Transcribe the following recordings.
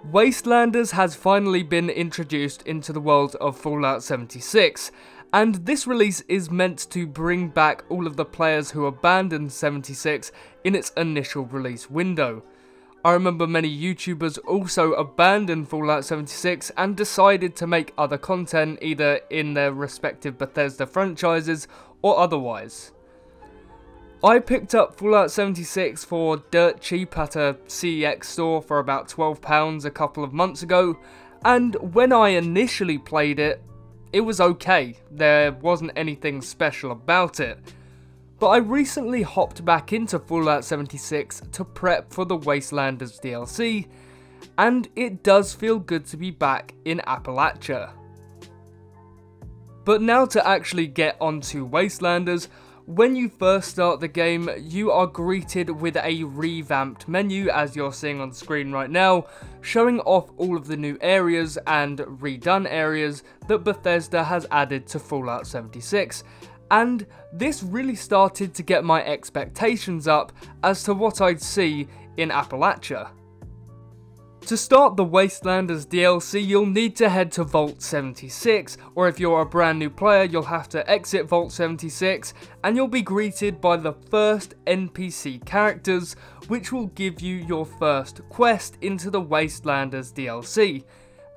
Wastelanders has finally been introduced into the world of Fallout 76, and this release is meant to bring back all of the players who abandoned 76 in its initial release window. I remember many YouTubers also abandoned Fallout 76 and decided to make other content either in their respective Bethesda franchises or otherwise. I picked up Fallout 76 for dirt cheap at a CEX store for about £12 a couple of months ago, and when I initially played it, it was okay. There wasn't anything special about it. But I recently hopped back into Fallout 76 to prep for the Wastelanders DLC, and it does feel good to be back in Appalachia. But now to actually get onto Wastelanders, when you first start the game, you are greeted with a revamped menu, as you're seeing on screen right now, showing off all of the new areas and redone areas that Bethesda has added to Fallout 76, and this really started to get my expectations up as to what I'd see in Appalachia. To start the Wastelanders DLC, you'll need to head to Vault 76, or if you're a brand new player, you'll have to exit Vault 76, and you'll be greeted by the first NPC characters, which will give you your first quest into the Wastelanders DLC.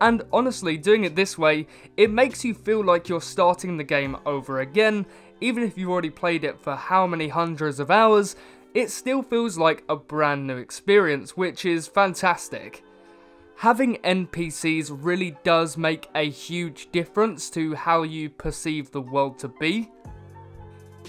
And honestly, doing it this way, it makes you feel like you're starting the game over again. Even if you've already played it for how many hundreds of hours, it still feels like a brand new experience, which is fantastic. Having NPCs really does make a huge difference to how you perceive the world to be.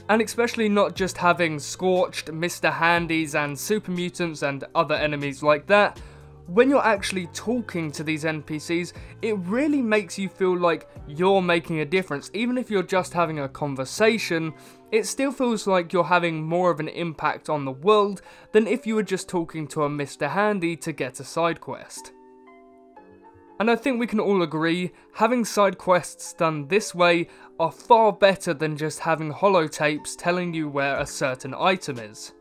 And especially not just having Scorched, Mr. Handys and Super Mutants and other enemies like that. When you're actually talking to these NPCs, it really makes you feel like you're making a difference. Even if you're just having a conversation, it still feels like you're having more of an impact on the world than if you were just talking to a Mr. Handy to get a side quest. And I think we can all agree, having side quests done this way are far better than just having holotapes telling you where a certain item is.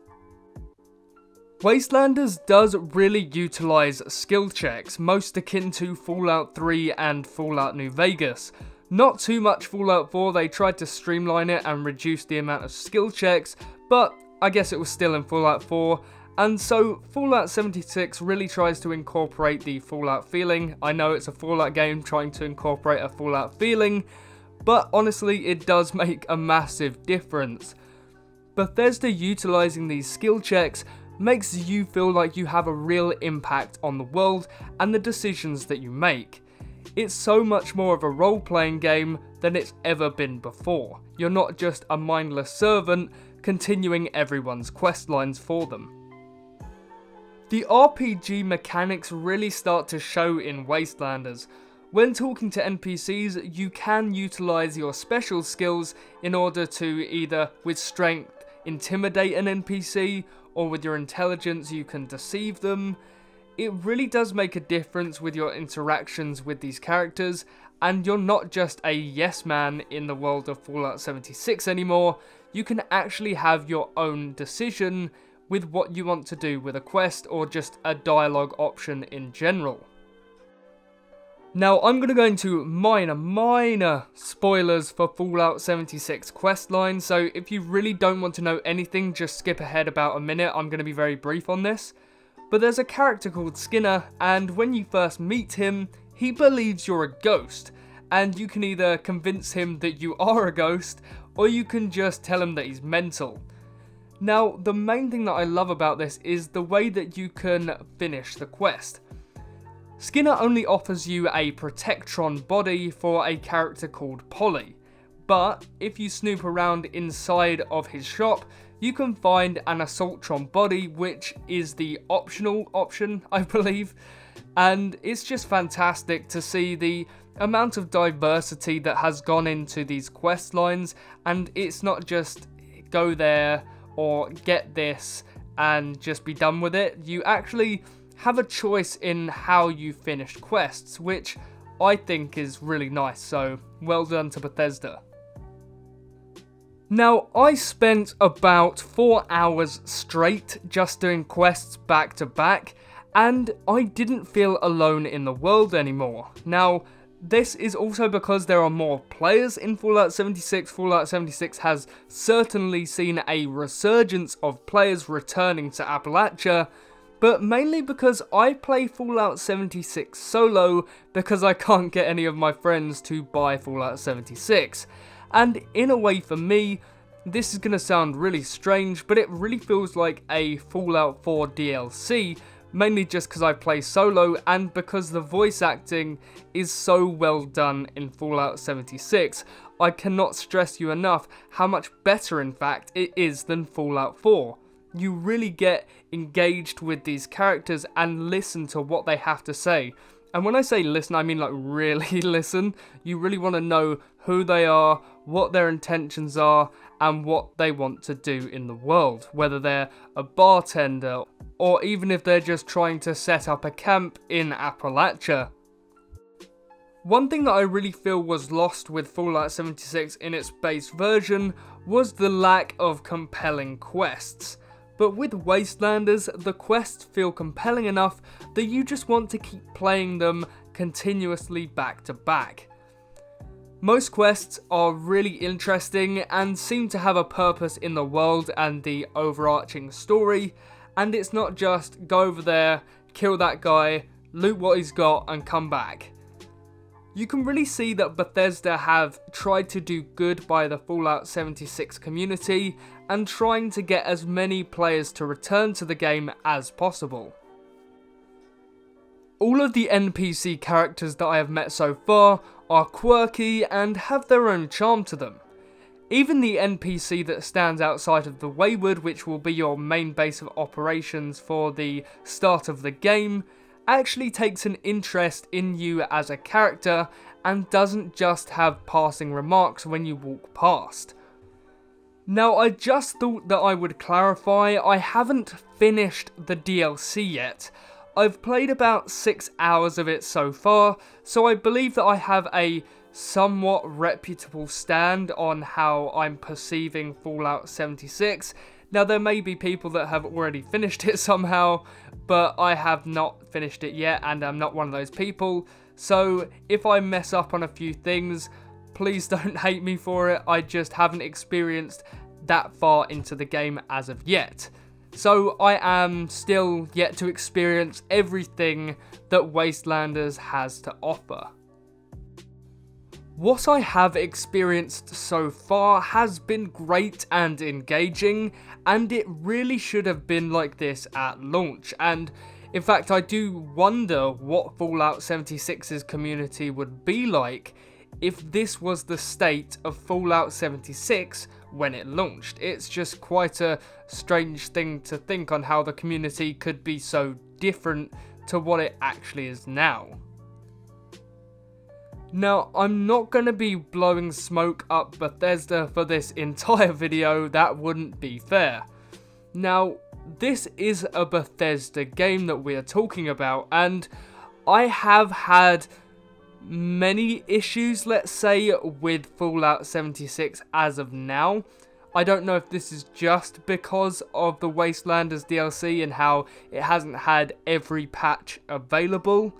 Wastelanders does really utilise skill checks, most akin to Fallout 3 and Fallout New Vegas. Not too much Fallout 4, they tried to streamline it and reduce the amount of skill checks, but I guess it was still in Fallout 4. And so Fallout 76 really tries to incorporate the Fallout feeling. I know it's a Fallout game trying to incorporate a Fallout feeling, but honestly it does make a massive difference. Bethesda utilising these skill checks makes you feel like you have a real impact on the world and the decisions that you make. It's so much more of a role-playing game than it's ever been before. You're not just a mindless servant continuing everyone's quest lines for them. The RPG mechanics really start to show in Wastelanders. When talking to NPCs, you can utilise your special skills in order to either, with strength, intimidate an NPC, or with your intelligence you can deceive them. It really does make a difference with your interactions with these characters, and you're not just a yes man in the world of Fallout 76 anymore. You can actually have your own decision with what you want to do with a quest or just a dialogue option in general. Now I'm going to go into minor spoilers for Fallout 76 questline, so if you really don't want to know anything, just skip ahead about a minute. I'm going to be very brief on this. But there's a character called Skinner, and when you first meet him, he believes you're a ghost, and you can either convince him that you are a ghost, or you can just tell him that he's mental. Now, the main thing that I love about this is the way that you can finish the quest. Skinner only offers you a Protectron body for a character called Polly, but if you snoop around inside of his shop, you can find an Assaultron body, which is the optional option, I believe, and it's just fantastic to see the amount of diversity that has gone into these quest lines, and it's not just go there or get this and just be done with it. You actually have a choice in how you finish quests, which I think is really nice, so well done to Bethesda. Now, I spent about 4 hours straight just doing quests back to back, and I didn't feel alone in the world anymore. Now, this is also because there are more players in Fallout 76. Fallout 76 has certainly seen a resurgence of players returning to Appalachia, but mainly because I play Fallout 76 solo because I can't get any of my friends to buy Fallout 76. And in a way for me, this is going to sound really strange, but it really feels like a Fallout 4 DLC, mainly just because I play solo and because the voice acting is so well done in Fallout 76. I cannot stress you enough how much better, in fact, it is than Fallout 4. You really get engaged with these characters and listen to what they have to say. And when I say listen, I mean like really listen. You really want to know who they are, what their intentions are, and what they want to do in the world. Whether they're a bartender, or even if they're just trying to set up a camp in Appalachia. One thing that I really feel was lost with Fallout 76 in its base version was the lack of compelling quests. But with Wastelanders, the quests feel compelling enough that you just want to keep playing them continuously back to back. Most quests are really interesting and seem to have a purpose in the world and the overarching story, and it's not just go over there, kill that guy, loot what he's got and come back. You can really see that Bethesda have tried to do good by the Fallout 76 community and trying to get as many players to return to the game as possible. All of the NPC characters that I have met so far are quirky and have their own charm to them. Even the NPC that stands outside of the Wayward, which will be your main base of operations for the start of the game, actually takes an interest in you as a character and doesn't just have passing remarks when you walk past. Now, I just thought that I would clarify, I haven't finished the DLC yet. I've played about 6 hours of it so far, so I believe that I have a somewhat reputable stand on how I'm perceiving Fallout 76. Now, there may be people that have already finished it somehow, but I have not finished it yet, and I'm not one of those people. So, if I mess up on a few things, please don't hate me for it. I just haven't experienced that far into the game as of yet. So, I am still yet to experience everything that Wastelanders has to offer. What I have experienced so far has been great and engaging, and it really should have been like this at launch. And in fact, I do wonder what Fallout 76's community would be like if this was the state of Fallout 76 when it launched. It's just quite a strange thing to think on how the community could be so different to what it actually is now. Now, I'm not going to be blowing smoke up Bethesda for this entire video, that wouldn't be fair. Now, this is a Bethesda game that we are talking about, and I have had many issues, let's say, with Fallout 76 as of now. I don't know if this is just because of the Wastelanders DLC and how it hasn't had every patch available,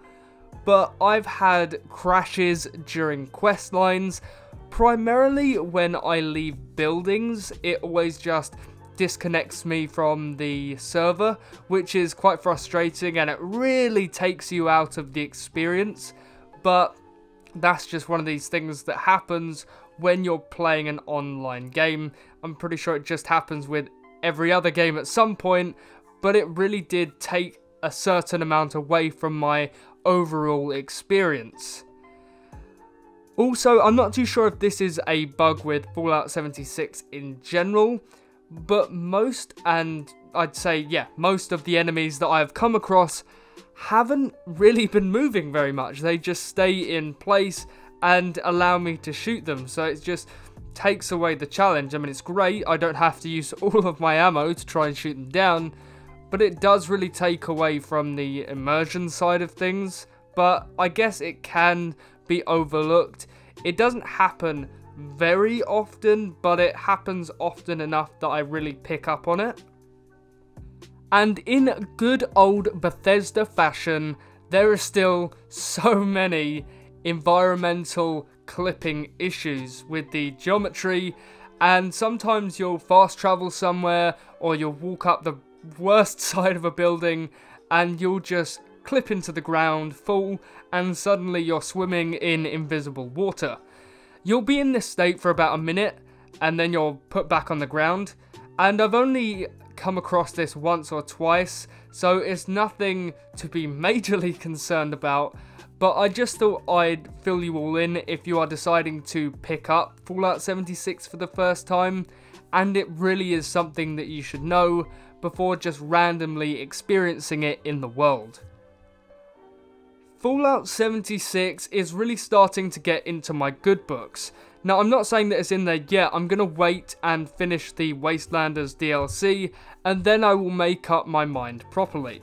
but I've had crashes during quest lines, primarily when I leave buildings. It always just disconnects me from the server, which is quite frustrating and it really takes you out of the experience, but that's just one of these things that happens when you're playing an online game. I'm pretty sure it just happens with every other game at some point, but it really did take a certain amount away from my overall experience. Also, I'm not too sure if this is a bug with Fallout 76 in general, but most, and I'd say, yeah, most of the enemies that I've come across haven't really been moving very much. They just stay in place and allow me to shoot them, so it just takes away the challenge. I mean, it's great, I don't have to use all of my ammo to try and shoot them down, but it does really take away from the immersion side of things, but I guess it can be overlooked. It doesn't happen very often, but it happens often enough that I really pick up on it. And in good old Bethesda fashion, there are still so many environmental clipping issues with the geometry, and sometimes you'll fast travel somewhere or you'll walk up the worst side of a building and you'll just clip into the ground, fall, and suddenly you're swimming in invisible water. You'll be in this state for about a minute and then you're put back on the ground, and I've only come across this once or twice, so it's nothing to be majorly concerned about, but I just thought I'd fill you all in if you are deciding to pick up Fallout 76 for the first time, and it really is something that you should know before just randomly experiencing it in the world. Fallout 76 is really starting to get into my good books. Now, I'm not saying that it's in there yet. I'm going to wait and finish the Wastelanders DLC, and then I will make up my mind properly.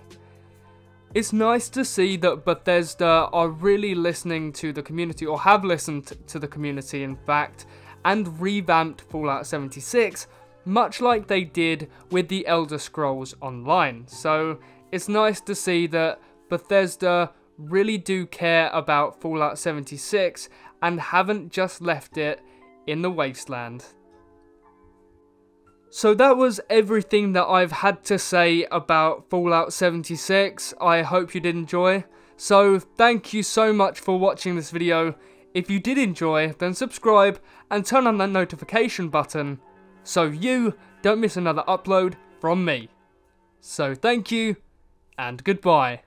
It's nice to see that Bethesda are really listening to the community, or have listened to the community in fact, and revamped Fallout 76, much like they did with the Elder Scrolls Online. So it's nice to see that Bethesda really do care about Fallout 76 and haven't just left it in the wasteland. So that was everything that I've had to say about Fallout 76. I hope you did enjoy. So thank you so much for watching this video. If you did enjoy, then subscribe and turn on that notification button so you don't miss another upload from me. So thank you and goodbye.